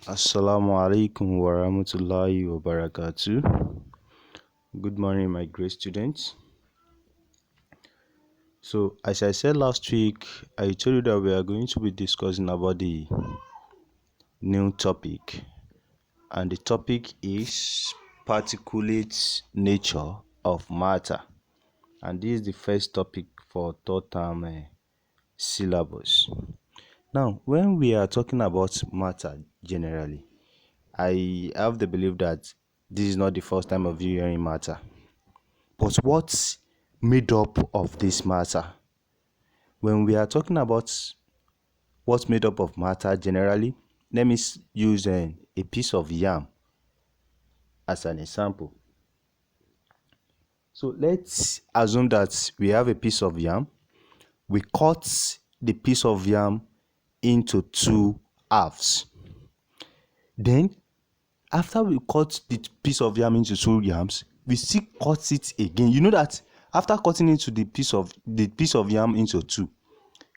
Assalamu alaikum wa rahmatullahi wa barakatuh. Good morning, my great students. So, as I said last week, I told you that we are going to be discussing about the new topic, and the topic is particulate nature of matter. And this is the first topic for third term syllabus. Now, when we are talking about matter generally, I have the belief that this is not the first time of you hearing matter. But what's made up of this matter? When we are talking about what's made up of matter generally, let me use a piece of yam as an example. So let's assume that we have a piece of yam. We cut the piece of yam into two halves. Then, after we cut the piece of yam into two yams, we still cut it again. You know that after cutting into the piece of yam into two,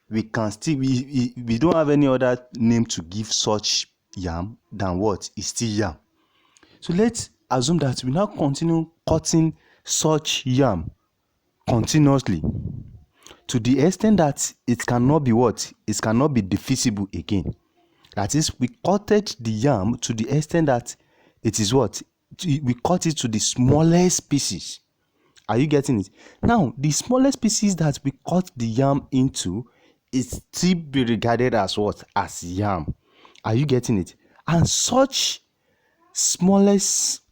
we can still we don't have any other name to give such yam than what is still yam. So let's assume that we now continue cutting such yam continuously to the extent that it cannot be divisible again. That is, we cutted the yam to the extent that it is we cut it to the smallest pieces. Are you getting it? Now, the smallest pieces that we cut the yam into is still be regarded as as yam. Are you getting it? And such smallest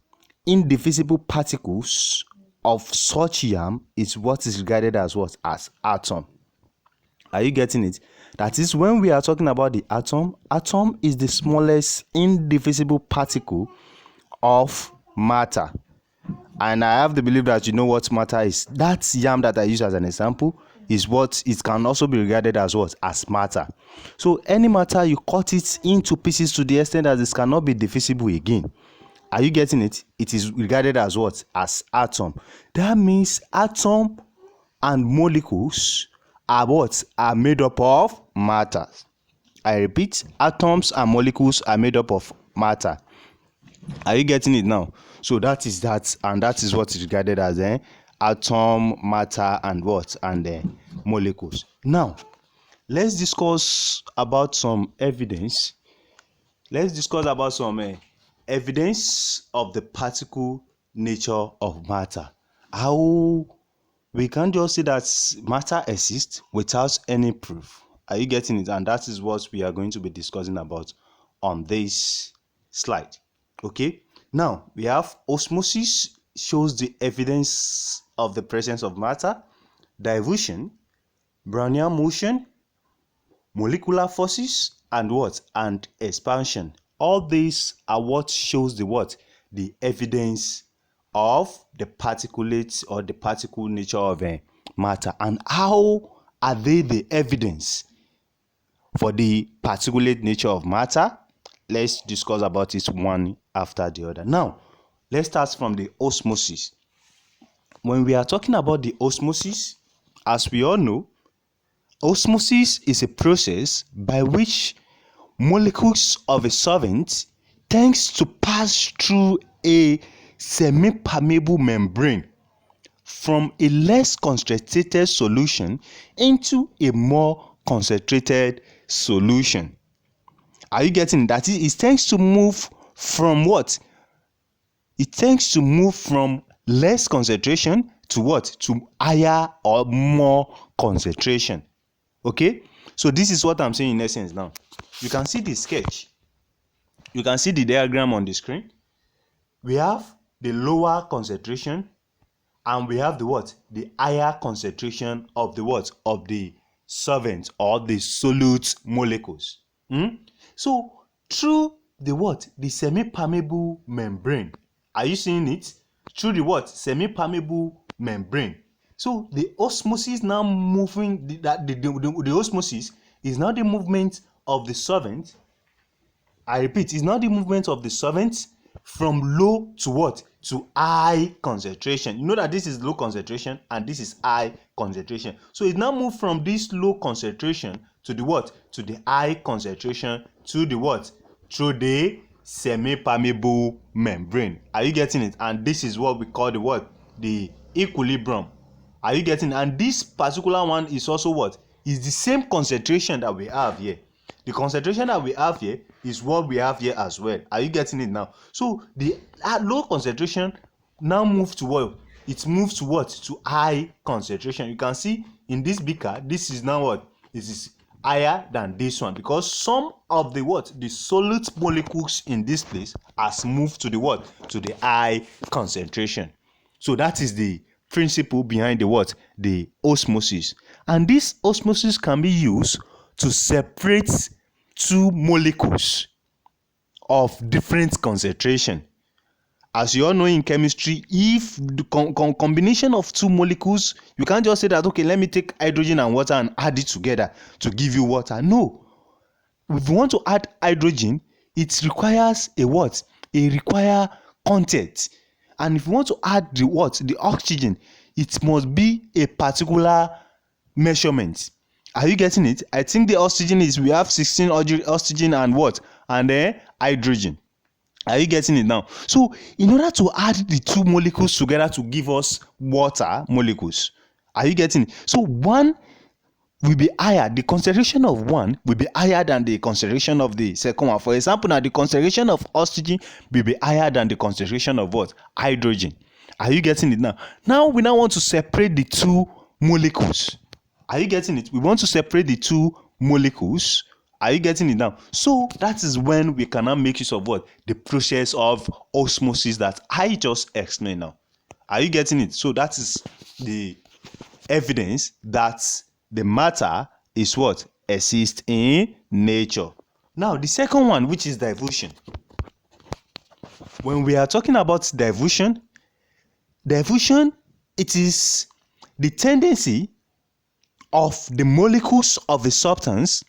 indivisible particles of such yam is what is regarded as as atom. Are you getting it? That is, when we are talking about the atom is the smallest indivisible particle of matter. And I have the belief that you know what matter is. That yam that I use as an example is what it can also be regarded as as matter. So any matter, you cut it into pieces to the extent that it cannot be divisible again. Are you getting it? It is regarded as as atom. That means atom and molecules are made up of matter. I repeat, atoms and molecules are made up of matter. Are you getting it now? So that is that, and that is what is regarded as atom, matter, and molecules. Now, let's discuss about some evidence. Let's discuss about some evidence of the particle nature of matter. How we can't just say that matter exists without any proof. Are you getting it? And that is what we are going to be discussing about on this slide. Okay, now we have osmosis shows the evidence of the presence of matter, diffusion, Brownian motion, molecular forces, and expansion. All these are what shows the evidence of the particulate or the particle nature of matter. And how are they the evidence for the particulate nature of matter? Let's discuss about it one after the other. Now, let's start from the osmosis. When we are talking about the osmosis, as we all know, osmosis is a process by which molecules of a solvent tends to pass through a semi-permeable membrane from a less concentrated solution into a more concentrated solution. Are you getting that? It tends to move from what? It tends to move from less concentration to what? To higher or more concentration. Okay? So this is what I'm saying in essence now. You can see the sketch. You can see the diagram on the screen. We have the lower concentration and we have the higher concentration of of the solvent or the solute molecules. So through the semi-permeable membrane, are you seeing it? Through the semi-permeable membrane. So the osmosis now moving, the osmosis is now the movement of the solvent. I repeat, it's not the movement of the solvent from low to to high concentration. You know that this is low concentration and this is high concentration. So it now moved from this low concentration to the to the high concentration to the through the semi-permeable membrane. Are you getting it? And this is what we call the what? The equilibrium. Are you getting it? And this particular one is also what? Is the same concentration that we have here. The concentration that we have here is what we have here as well. Are you getting it now? So the low concentration now moves to what? It moves to what? To high concentration. You can see in this beaker, this is now what? This is higher than this one, because some of the what? The solute molecules in this place has moved to the what? To the high concentration. So that is the principle behind the what? The osmosis. And this osmosis can be used to separate two molecules of different concentration. As you all know in chemistry, if the combination of two molecules, you can't just say that, okay, let me take hydrogen and water and add it together to give you water. No. If you want to add hydrogen, it requires a what? It requires contact. And if you want to add the what? The oxygen, it must be a particular measurement. Are you getting it? I think the oxygen is, we have 16 oxygen and what? And then hydrogen. Are you getting it now? So in order to add the two molecules together to give us water molecules, are you getting it? So one will be higher. The concentration of one will be higher than the concentration of the second one. For example, now the concentration of oxygen will be higher than the concentration of what? Hydrogen. Are you getting it now? Now we want to separate the two molecules. Are you getting it? We want to separate the two molecules. Are you getting it now? So that is when we can now make use of what? The process of osmosis that I just explained now. Are you getting it? So that is the evidence that the matter is what? Exists in nature. Now the second one, which is diffusion. When we are talking about diffusion, it is the tendency of the molecules of a substance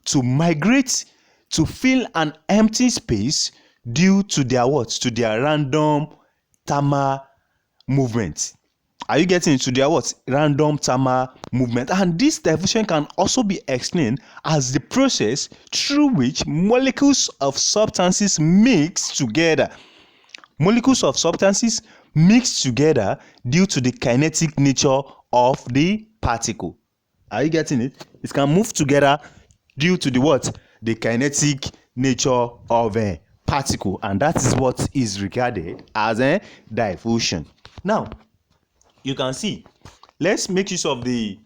to migrate to fill an empty space due to their what? To their random thermal movement. Are you getting into their what? Random thermal movement. And this diffusion can also be explained as the process through which molecules of substances mix together. Molecules of substances mix together due to the kinetic nature of the particle. Are you getting it? It can move together due to the what? The kinetic nature of a particle, and that is what is regarded as a diffusion. Now, you can see, let's make use of the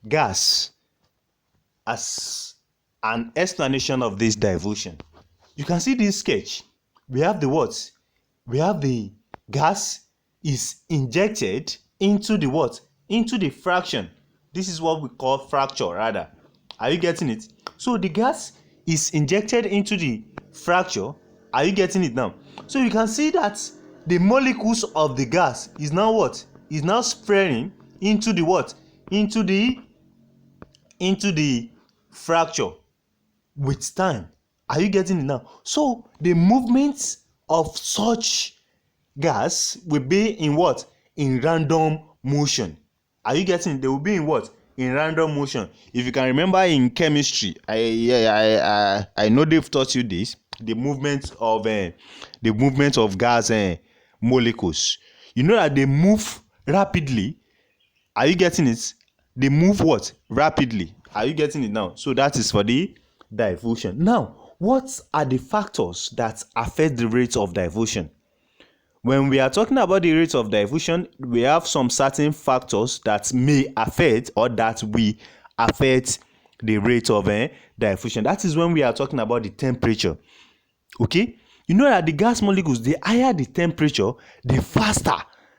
gas as an explanation of this diffusion. You can see this sketch. We have the what? We have the gas is injected into the what? Into the fraction. This is what we call fracture rather. Are you getting it? So the gas is injected into the fracture. Are you getting it now? So you can see that the molecules of the gas is now what? Is now spreading into the what? Into the fracture with time. Are you getting it now? So the movements of such gas will be in what? In random motion. Are you getting it? They will be in what? In random motion. If you can remember in chemistry, I know they've taught you this, the movement of gas molecules. You know that they move rapidly. Are you getting it? They move what? Rapidly. Are you getting it now? So that is for the diffusion. Now, what are the factors that affect the rate of diffusion? When we are talking about the rate of diffusion, we have some certain factors that may affect or that will affect the rate of diffusion. That is when we are talking about the temperature. Okay? You know that the gas molecules, the higher the temperature, the faster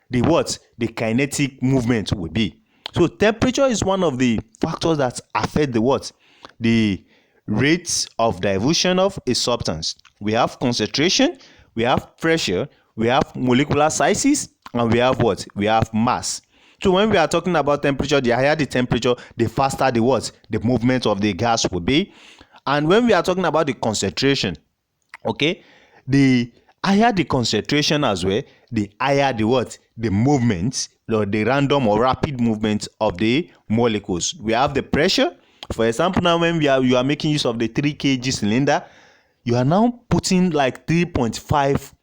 the what? The kinetic movement will be. So temperature is one of the factors that affect the what? The rate of diffusion of a substance. We have concentration, we have pressure, we have molecular sizes, and we have what? We have mass. So when we are talking about temperature, the higher the temperature, the faster the what? The movement of the gas will be. And when we are talking about the concentration, okay, the higher the concentration as well, the higher the what? The movement, or the random or rapid movement of the molecules. We have the pressure. For example, now when you are making use of the 3 kg cylinder, you are now putting like 3.5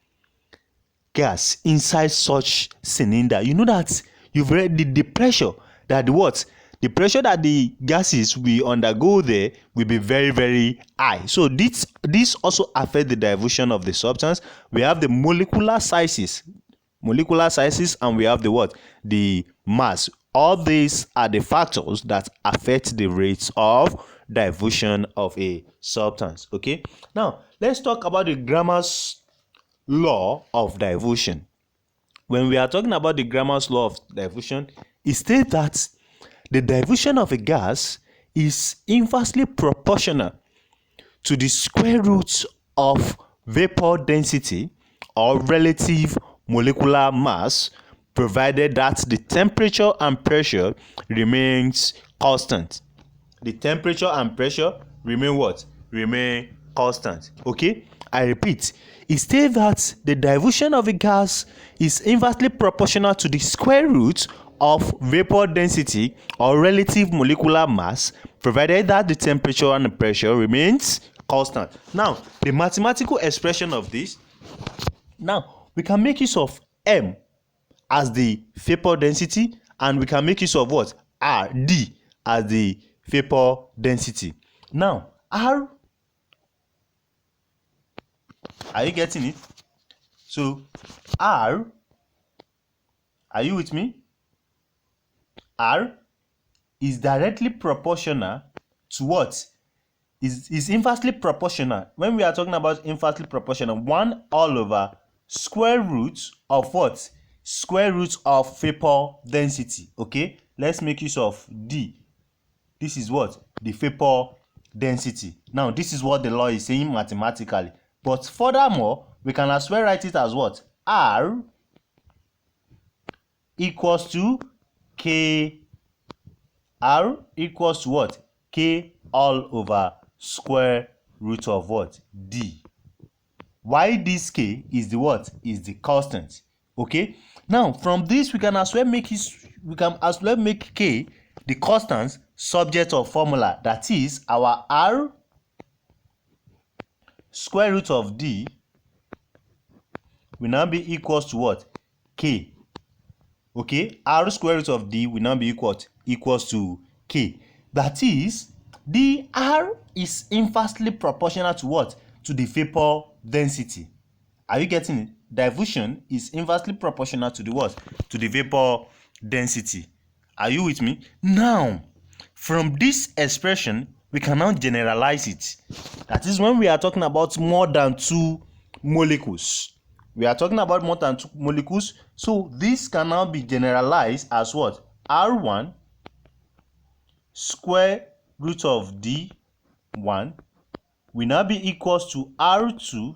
gas inside such cylinder. You know that you've read the pressure that the pressure that the gases will undergo there will be very, very high. So this also affects the dilution of the substance. We have the molecular sizes, and we have the mass. All these are the factors that affect the rates of dilution of a substance. Okay, now let's talk about the Grammar's law of dilution. When we are talking about the Grammar's law of dilution, it states that the dilution of a gas is inversely proportional to the square root of vapor density or relative molecular mass, provided that the temperature and pressure remains constant. The temperature and pressure remain constant. Okay, I repeat, it states that the dilution of a gas is inversely proportional to the square root of vapor density or relative molecular mass, provided that the temperature and the pressure remains constant. Now, the mathematical expression of this, now we can make use of M as the vapor density, and we can make use of RD as the vapor density. Now, R, are you getting it? So R, are you with me? R is directly proportional to what? Is inversely proportional. When we are talking about inversely proportional, 1 all over square root of what? Square root of vapor density. Okay, let's make use of D. This is what? The vapor density. Now, this is what the law is saying mathematically. But furthermore, we can as well write it as what? R equals to K. R equals to what? K all over square root of what? D. Why this K is the what? Is the constant. Okay. Now, from this we can as well make K the constant subject of formula, that is our R square root of D will now be equals to what? K. Okay, R square root of D will now be equals to K. That is, the R is inversely proportional to what? To the vapor density. Are you getting it? Dilution is inversely proportional to the what? To the vapor density. Are you with me? Now, from this expression, we can now generalize it. That is, when we are talking about more than 2 molecules. We are talking about more than 2 molecules. So this can now be generalized as what? R1 square root of D1 will now be equals to R2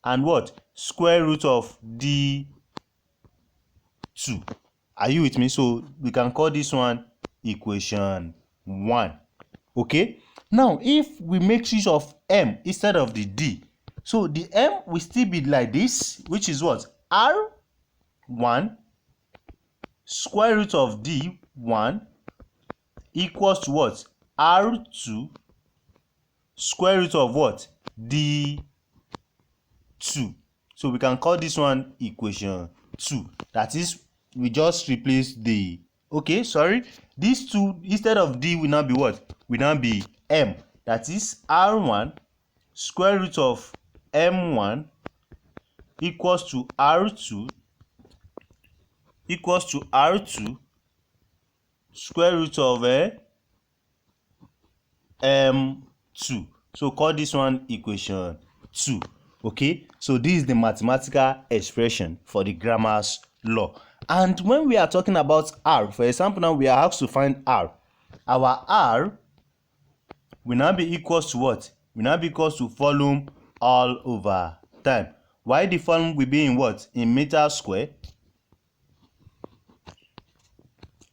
and what? Square root of D2. Are you with me? So we can call this one equation 1. Okay. Now, if we make use of M instead of the D, so the M will still be like this, which is what? R1 square root of D1 equals to what? R2 square root of what? D2. So we can call this one equation 2. That is, we just replace the, okay, sorry, these two instead of D will now be what? Will now be M. That is R1 square root of M1 equals to R2 square root of M2. So call this one equation 2. Okay, so this is the mathematical expression for the Grammar's law. And when we are talking about R, for example, now we are asked to find R. Our R will now be equals to what? Will now be equals to volume all over time. Why the volume will be in what? In meter square.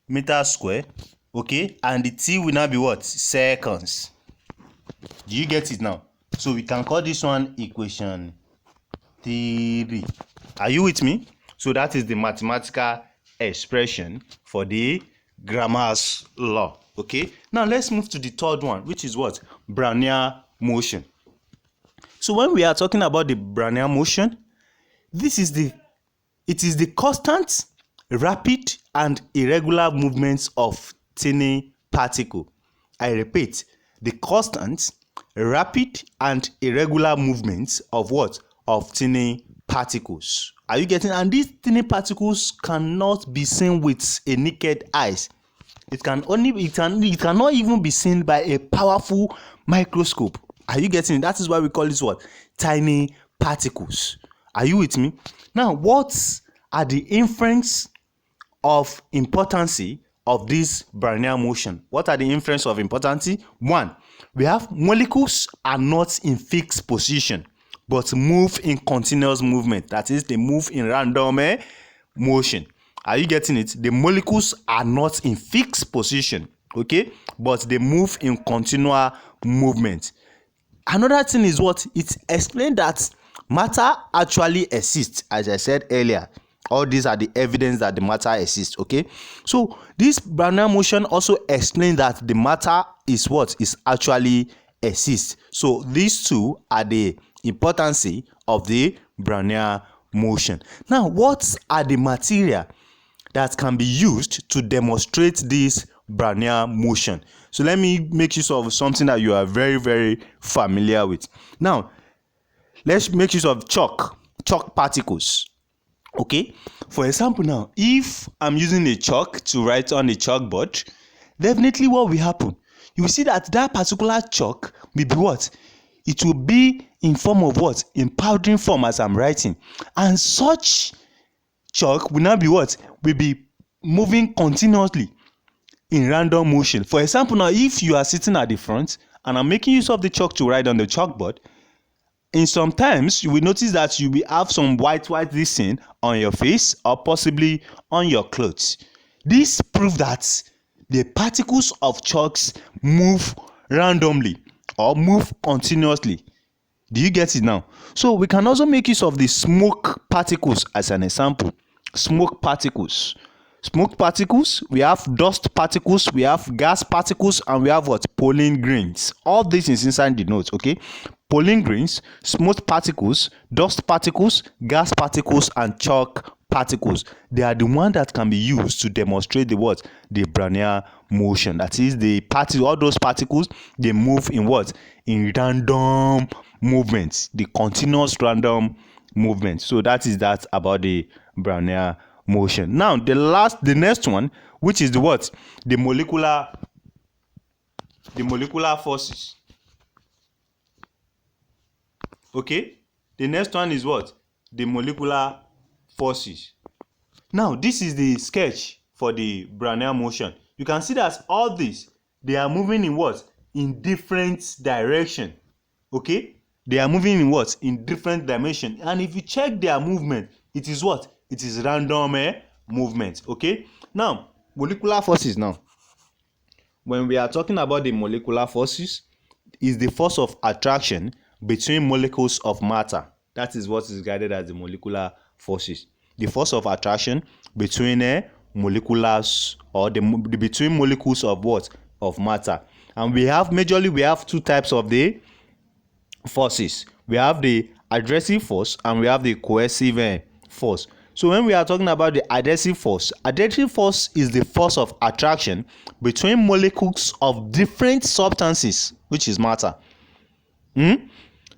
Meter square. Okay, and the T will now be what? Seconds. Do you get it now? So we can call this one equation 3. Are you with me? So that is the mathematical expression for the Grammar's law. Okay, now let's move to the third one, which is what? Brownian motion. So when we are talking about the Brownian motion, it is the constant, rapid, and irregular movements of tiny particle. I repeat, the constant, rapid, and irregular movements of what? Of tiny particles. Are you getting? And these tiny particles cannot be seen with a naked eyes. It cannot even be seen by a powerful microscope. Are you getting it? That is why we call this what? Tiny particles. Are you with me? Now, what are the inference of importance of this Brownian motion? What are the inference of importance? One, we have molecules are not in fixed position but move in continuous movement. That is, they move in random motion. Are you getting it? The molecules are not in fixed position, okay, but they move in continual movement. Another thing is what? It explains that matter actually exists, as I said earlier. All these are the evidence that the matter exists, okay? So this Brownian motion also explains that the matter is what? Is actually exists. So these two are the importance of the Brownian motion. Now, what are the material that can be used to demonstrate this Brownian motion? So let me make use of something that you are very, very familiar with. Now, let's make use of chalk particles. Okay, for example, now if I'm using a chalk to write on a chalkboard, definitely what will happen? You will see that particular chalk will be what? It will be in form of what? In powdering form as I'm writing, and such chalk will now be what? Will be moving continuously in random motion. For example, now if you are sitting at the front and I'm making use of the chalk to write on the chalkboard, in sometimes you will notice that you will have some white this thing on your face or possibly on your clothes. This proves that the particles of chalks move randomly or move continuously. Do you get it now? So we can also make use of the smoke particles as an example. Smoke particles, we have dust particles, we have gas particles, and we have what? Pollen grains. All this is inside the notes, okay? Pollen grains, smoke particles, dust particles, gas particles, and chalk particles. They are the ones that can be used to demonstrate the what? The Brownian motion. That is, all those particles, they move in what? In random movements, the continuous random movement. So that is that about the Brownian motion. Now the next one, which is the what? The molecular forces. Okay, the next one is what? The molecular forces. Now this is the sketch for the Brownian motion. You can see that all these, they are moving in what? In different direction. Okay, they are moving in what? In different dimension. And if you check their movement, it is what? It is random movement. Okay, now molecular forces. Now when we are talking about the molecular forces, is the force of attraction between molecules of matter. That is what is regarded as the molecular forces. The force of attraction between molecules, or between molecules of what? Of matter. And we have two types of the forces. We have the adhesive force and we have the coercive force. So when we are talking about the adhesive force is the force of attraction between molecules of different substances, which is matter.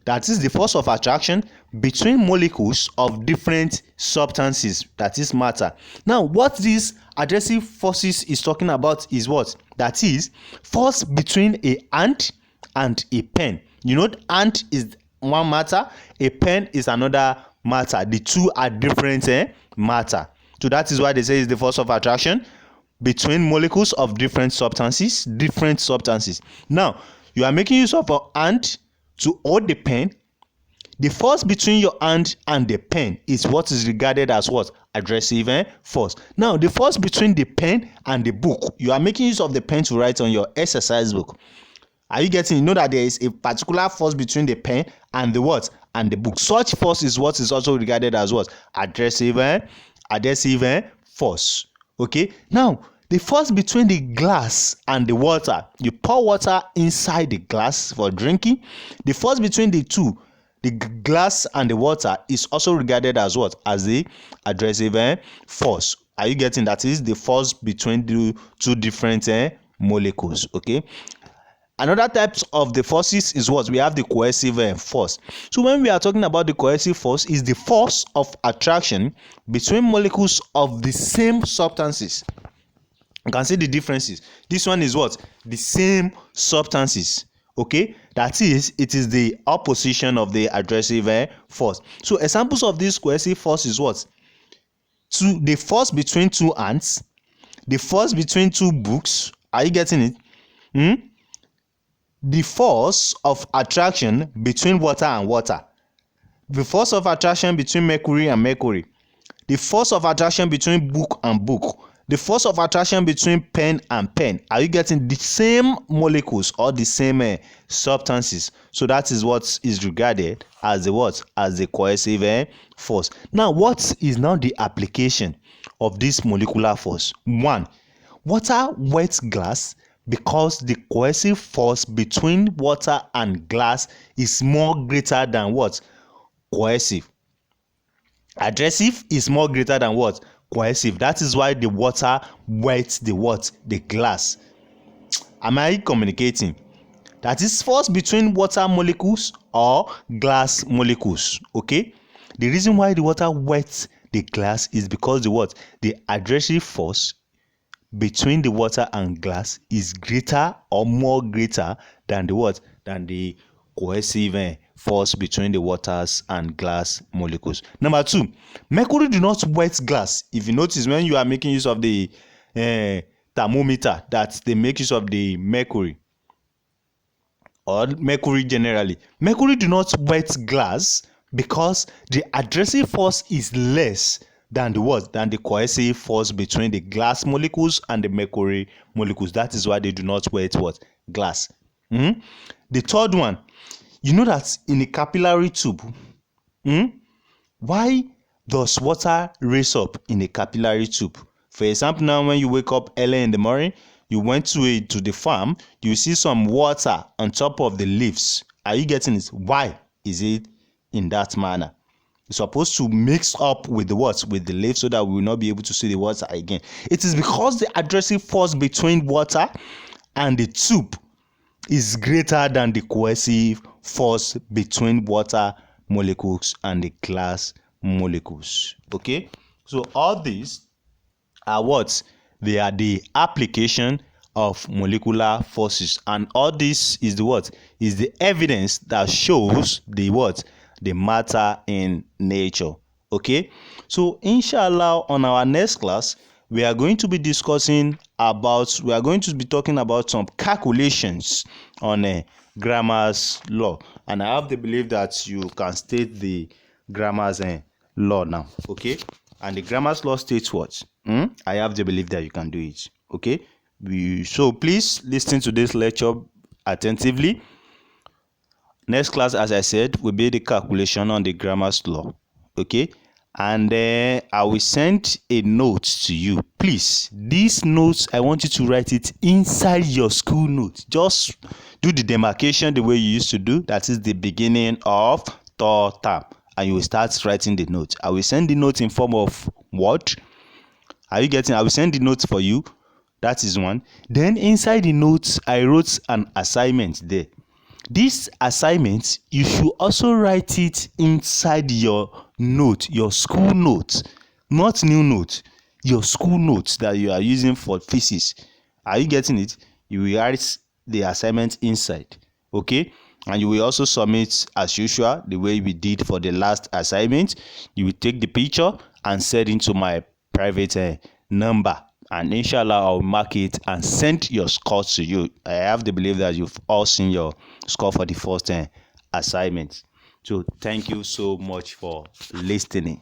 That is the force of attraction between molecules of different substances, that is matter. Now, what these adhesive forces is talking about is what? That is force between a ant and a pen. You know, ant is one matter, a pen is another matter. The two are different matter. So that is why they say it's the force of attraction between molecules of different substances. Now, you are making use of an ant to hold the pen. The force between your hand and the pen is what is regarded as what? Adhesive force. Now, the force between the pen and the book, you are making use of the pen to write on your exercise book. Are you getting? You know that there is a particular force between the pen and the what? And the book. Such force is what is also regarded as what? Adhesive force. Okay. Now, the force between the glass and the water. You pour water inside the glass for drinking. The force between the two, the glass and the water is also regarded as what? As the adhesive force. Are you getting that? Is the force between the two different molecules. Okay. Another types of the forces is what? We have the coercive force. So when we are talking about the coercive force, is the force of attraction between molecules of the same substances. You can see the differences. This one is what? The same substances. Okay, that is, it is the opposition of the adhesive force. So examples of this coercive force is what? The force between two ants, the force between two books. Are you getting it? The force of attraction between water and water, the force of attraction between mercury and mercury, the force of attraction between book and book, the force of attraction between pen and pen. Are you getting the same molecules or the same substances? So that is what is regarded as the what? As the coercive force. Now, what is now the application of this molecular force? One, water wets glass because the coercive force between water and glass is more greater than what? Coercive. Adhesive is more greater than what? Coercive. That is why the water wets the what? The glass. Am I communicating? That is force between water molecules or glass molecules. Okay. The reason why the water wets the glass is because the what? The adhesive force between the water and glass is greater or more greater than the what? Than the coercive force between the waters and glass molecules. Number two, mercury do not wet glass. If you notice, when you are making use of the thermometer, that they make use of the mercury or mercury generally, mercury do not wet glass because the adhesive force is less than the what? Than the coercive force between the glass molecules and the mercury molecules. That is why they do not wet what? Glass. The third one, you know that in a capillary tube, why does water raise up in a capillary tube? For example, now when you wake up early in the morning, you went to the farm, you see some water on top of the leaves. Are you getting it? Why is it in that manner? It's supposed to mix up with the what? With the leaf, so that we will not be able to see the water again. It is because the adhesive force between water and the tube is greater than the coercive force between water molecules and the glass molecules. Okay, so all these are what? They are the application of molecular forces, and all this is the what? Is the evidence that shows the what? The matter in nature. Okay, so inshallah, on our next class we are going to be talking about some calculations on Grammar's law, and I have the belief that you can state the Grammar's law now. Okay, and the Grammar's law states what? I have the belief that you can do it. Okay, so please listen to this lecture attentively. Next class, as I said, will be the calculation on the Grammar's law. Okay, and I will send a note to you. Please, these notes, I want you to write it inside your school notes. Just do the demarcation the way you used to do. That is the beginning of third term, and you will start writing the note. I will send the note in form of Word. Are you getting? I will send the notes for you. That is one. Then inside the notes, I wrote an assignment there. This assignment, you should also write it inside your note, your school note, not new note, your school notes that you are using for physics. Are you getting it? You will write the assignment inside. Okay, and you will also submit as usual the way we did for the last assignment. You will take the picture and send into my private number, and inshallah I'll mark it and send your score to you. I have the belief that you've all seen your score for the first assignment. So thank you so much for listening.